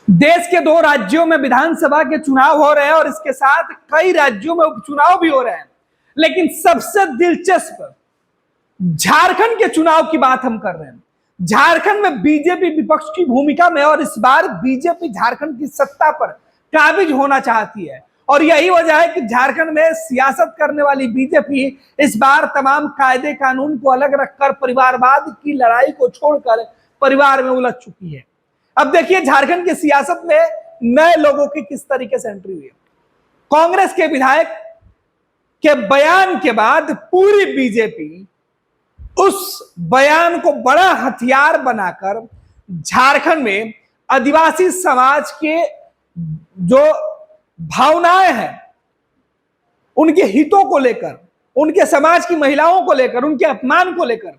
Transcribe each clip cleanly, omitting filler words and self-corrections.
देश के 2 राज्यों में विधानसभा के चुनाव हो रहे हैं और इसके साथ कई राज्यों में उपचुनाव भी हो रहे हैं, लेकिन सबसे दिलचस्प झारखंड के चुनाव की बात हम कर रहे हैं। झारखंड में बीजेपी विपक्ष की भूमिका में और इस बार बीजेपी झारखंड की सत्ता पर काबिज होना चाहती है और यही वजह है कि झारखंड में सियासत करने वाली बीजेपी इस बार तमाम कायदे कानून को अलग रखकर परिवारवाद की लड़ाई को छोड़कर परिवार में उलझ चुकी है। अब देखिए झारखंड की सियासत में नए लोगों की किस तरीके से एंट्री हुई है। कांग्रेस के विधायक के बयान के बाद पूरी बीजेपी उस बयान को बड़ा हथियार बनाकर झारखंड में आदिवासी समाज के जो भावनाएं हैं, उनके हितों को लेकर, उनके समाज की महिलाओं को लेकर, उनके अपमान को लेकर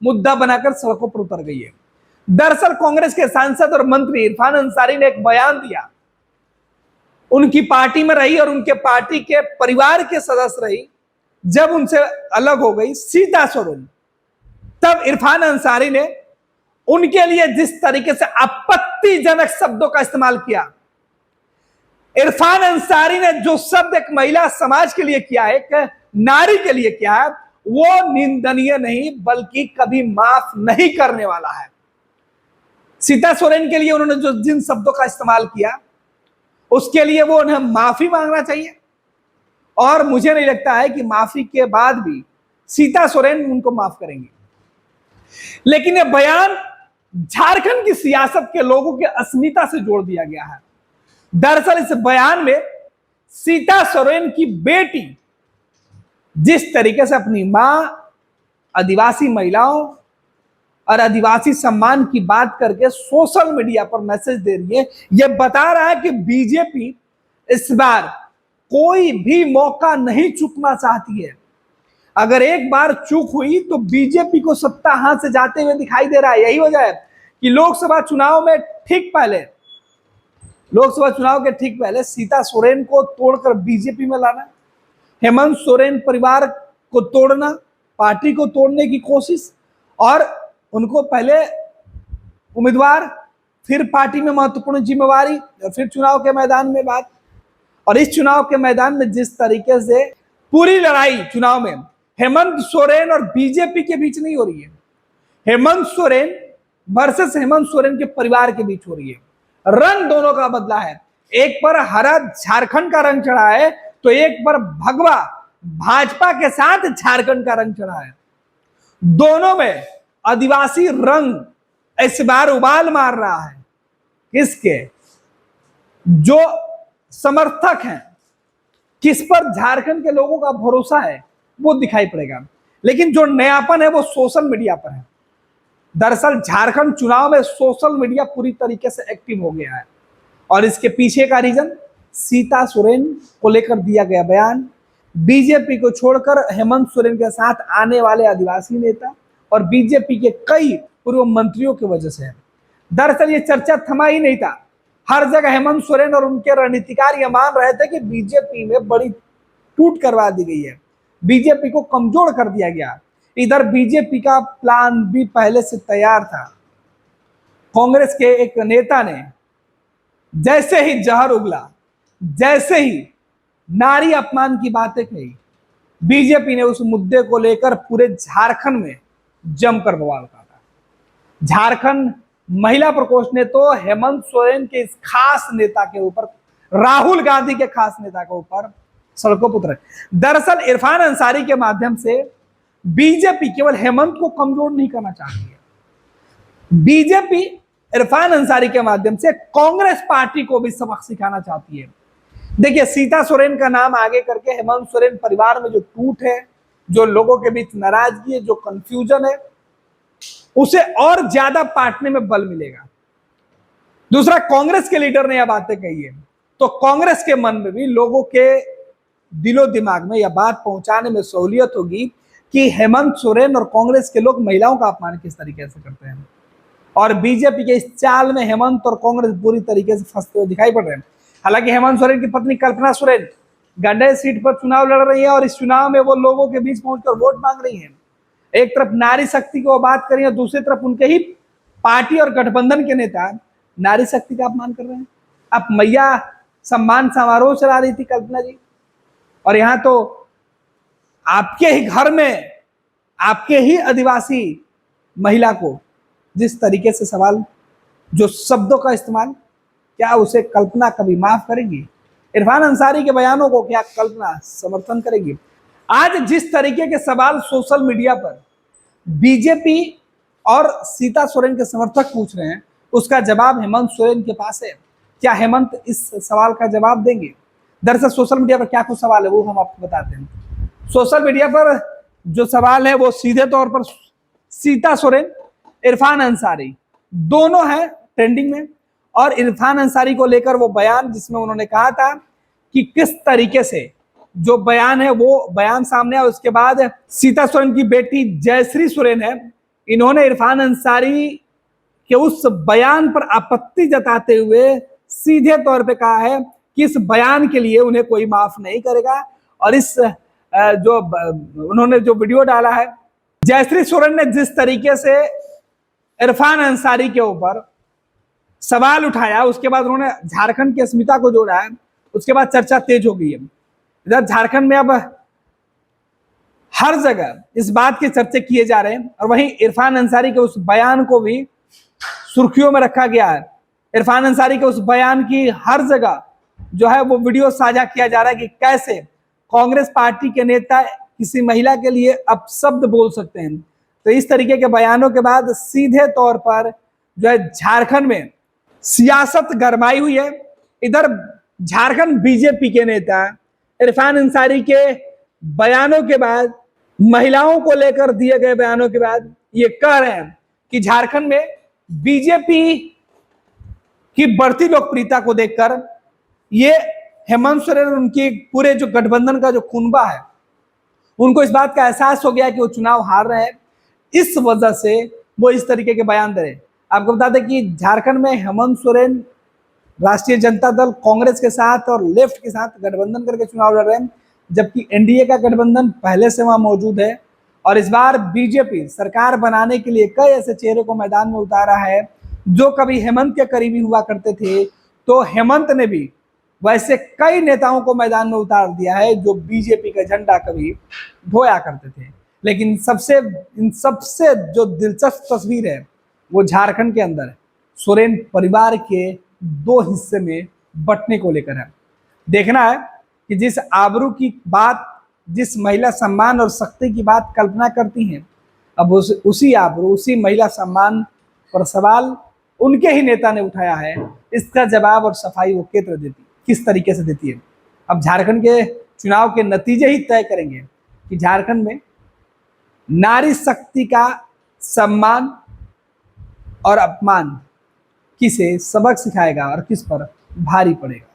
मुद्दा बनाकर सड़कों पर उतर गई है। दरअसल कांग्रेस के सांसद और मंत्री इरफान अंसारी ने एक बयान दिया। उनकी पार्टी में रही और उनके पार्टी के परिवार के सदस्य रही, जब उनसे अलग हो गई सीता सोरेन, तब इरफान अंसारी ने उनके लिए जिस तरीके से आपत्तिजनक शब्दों का इस्तेमाल किया, इरफान अंसारी ने जो शब्द एक महिला समाज के लिए किया है, एक नारी के लिए किया है, वो निंदनीय नहीं बल्कि कभी माफ नहीं करने वाला है। सीता सोरेन के लिए उन्होंने जो जिन शब्दों का इस्तेमाल किया, उसके लिए वो उन्हें माफी मांगना चाहिए और मुझे नहीं लगता है कि माफी के बाद भी सीता सोरेन उनको माफ करेंगे। लेकिन यह बयान झारखंड की सियासत के लोगों की अस्मिता से जोड़ दिया गया है। दरअसल इस बयान में सीता सोरेन की बेटी जिस तरीके से अपनी मां, आदिवासी महिलाओं और आदिवासी सम्मान की बात करके सोशल मीडिया पर मैसेज दे रही है, यह बता रहा है कि बीजेपी इस बार कोई भी मौका नहीं चूकना चाहती है। अगर एक बार चूक हुई तो बीजेपी को सत्ता हाथ से जाते हुए दिखाई दे रहा है। यही वजह है कि लोकसभा चुनाव के ठीक पहले सीता सोरेन को तोड़कर बीजेपी में लाना, हेमंत सोरेन परिवार को तोड़ना, पार्टी को तोड़ने की कोशिश और उनको पहले उम्मीदवार, फिर पार्टी में महत्वपूर्ण जिम्मेवारी और फिर चुनाव के मैदान में बात। और इस चुनाव के मैदान में जिस तरीके से पूरी लड़ाई चुनाव में हेमंत सोरेन और बीजेपी के बीच नहीं हो रही है, हेमंत सोरेन वर्सेस हेमंत सोरेन के परिवार के बीच हो रही है। रंग दोनों का बदला है, एक पर हरा झारखंड का रंग चढ़ा है तो एक पर भगवा भाजपा के साथ झारखंड का रंग चढ़ा है। दोनों में आदिवासी रंग इस बार उबाल मार रहा है। किसके? जो समर्थक हैं, किस पर झारखंड के लोगों का भरोसा है वो दिखाई पड़ेगा, लेकिन जो नयापन है वो सोशल मीडिया पर है। दरअसल झारखंड चुनाव में सोशल मीडिया पूरी तरीके से एक्टिव हो गया है और इसके पीछे का रीजन सीता सोरेन को लेकर दिया गया बयान, बीजेपी को छोड़कर हेमंत सोरेन के साथ आने वाले आदिवासी नेता और बीजेपी के कई पूर्व मंत्रियों की वजह से है। दरअसल ये चर्चा थमा ही नहीं था, हर जगह हेमंत सोरेन और उनके रणनीतिकार ये मान रहे थे कि बीजेपी में बड़ी टूट करवा दी गई है, बीजेपी को कमजोर कर दिया गया। इधर बीजेपी का प्लान भी पहले से तैयार था। कांग्रेस के एक नेता ने जैसे ही जहर उगला, जैसे ही नारी अपमान की बातें कही, बीजेपी ने उस मुद्दे को लेकर पूरे झारखंड में जमकर बवाल काटा। झारखंड महिला प्रकोष्ठ ने तो हेमंत सोरेन के इस खास नेता के ऊपर, राहुल गांधी के खास नेता के ऊपर सड़कों पर उतरे। दरअसल इरफान अंसारी के माध्यम से बीजेपी केवल हेमंत को कमजोर नहीं करना चाहती है, बीजेपी इरफान अंसारी के माध्यम से कांग्रेस पार्टी को भी सबक सिखाना चाहती है। देखिए सीता सोरेन का नाम आगे करके हेमंत सोरेन परिवार में जो टूट है, जो लोगों के बीच नाराजगी है, जो कंफ्यूजन है, उसे और ज्यादा पाटने में बल मिलेगा। दूसरा, कांग्रेस के लीडर ने यह बातें कही है तो कांग्रेस के मन में भी, लोगों के दिलो दिमाग में यह बात पहुंचाने में सहूलियत होगी कि हेमंत सोरेन और कांग्रेस के लोग महिलाओं का अपमान किस तरीके से करते हैं। और बीजेपी के इस चाल में हेमंत और कांग्रेस बुरी तरीके से फंसते हुए दिखाई पड़ रहे हैं। हालांकि हेमंत सोरेन की पत्नी कल्पना सोरेन गंडे सीट पर चुनाव लड़ रही है और इस चुनाव में वो लोगों के बीच पहुंचकर वोट मांग रही है। एक तरफ नारी शक्ति की वो बात करें और दूसरी तरफ उनके ही पार्टी और गठबंधन के नेता नारी शक्ति का अपमान कर रहे हैं। आप मैया सम्मान समारोह चला रही थी कल्पना जी, और यहां तो आपके ही घर में आपके ही आदिवासी महिला को जिस तरीके से सवाल, जो शब्दों का इस्तेमाल, क्या उसे कल्पना कभी माफ करेगी? इरफान अंसारी के बयानों को क्या कल्पना समर्थन करेगी? आज जिस तरीके के सवाल सोशल मीडिया पर बीजेपी और सीता सोरेन के समर्थक पूछ रहे हैं, उसका जवाब हेमंत सोरेन के पास है। क्या हेमंत इस सवाल का जवाब देंगे? दरअसल सोशल मीडिया पर क्या कुछ सवाल है वो हम आपको बताते हैं। सोशल मीडिया पर जो सवाल है वो सीधे तौर पर सीता सोरेन, इरफान अंसारी दोनों हैं ट्रेंडिंग में। और इरफान अंसारी को लेकर वो बयान जिसमें उन्होंने कहा था कि किस तरीके से जो बयान है वो बयान सामने आया। उसके बाद सीता सोरेन की बेटी जयश्री सोरेन है, इन्होंने इरफान अंसारी के उस बयान पर आपत्ति जताते हुए सीधे तौर पे कहा है कि इस बयान के लिए उन्हें कोई माफ नहीं करेगा। और इस जो उन्होंने जो वीडियो डाला है, जयश्री सोरेन ने जिस तरीके से इरफान अंसारी के ऊपर सवाल उठाया, उसके बाद उन्होंने झारखंड की अस्मिता को जोड़ा है, उसके बाद चर्चा तेज हो गई है। इधर झारखंड में अब हर जगह इस बात के चर्चे किए जा रहे हैं, और वहीं इरफान अंसारी के उस बयान को भी सुर्खियों में रखा गया है। इरफान अंसारी के उस बयान की हर जगह जो है वो वीडियो साझा किया जा रहा है कि कैसे कांग्रेस पार्टी के नेता किसी महिला के लिए अपशब्द बोल सकते हैं। तो इस तरीके के बयानों के बाद सीधे तौर पर जो है झारखंड में सियासत गरमाई हुई है। इधर झारखंड बीजेपी के नेता इरफान अंसारी के बयानों के बाद, महिलाओं को लेकर दिए गए बयानों के बाद ये कह रहे हैं कि झारखंड में बीजेपी की बढ़ती लोकप्रियता को देखकर ये हेमंत सोरेन और उनके पूरे जो गठबंधन का जो कुनबा है, उनको इस बात का एहसास हो गया कि वो चुनाव हार रहे हैं, इस वजह से वो इस तरीके के बयान दे रहे हैं। आपको बता दें कि झारखंड में हेमंत सोरेन राष्ट्रीय जनता दल कांग्रेस के साथ और लेफ्ट के साथ गठबंधन करके चुनाव लड़ रहे हैं, जबकि एनडीए का गठबंधन पहले से वहां मौजूद है। और इस बार बीजेपी सरकार बनाने के लिए कई ऐसे चेहरे को मैदान में उतारा है जो कभी हेमंत के करीबी हुआ करते थे, तो हेमंत ने भी वैसे कई नेताओं को मैदान में उतार दिया है जो बीजेपी का झंडा कभी ढोया करते थे। लेकिन इन सबसे जो दिलचस्प तस्वीर है वो झारखंड के अंदर सोरेन परिवार के दो हिस्से में बंटने को लेकर है। देखना है कि जिस आबरू की बात, जिस महिला सम्मान और शक्ति की बात कल्पना करती हैं, अब उसी आबरू, उसी महिला सम्मान पर सवाल उनके ही नेता ने उठाया है। इसका जवाब और सफाई वो किस तरीके से देती है। अब झारखंड के चुनाव के नतीजे ही तय करेंगे कि झारखंड में नारी शक्ति का सम्मान और अपमान किसे सबक सिखाएगा और किस पर भारी पड़ेगा।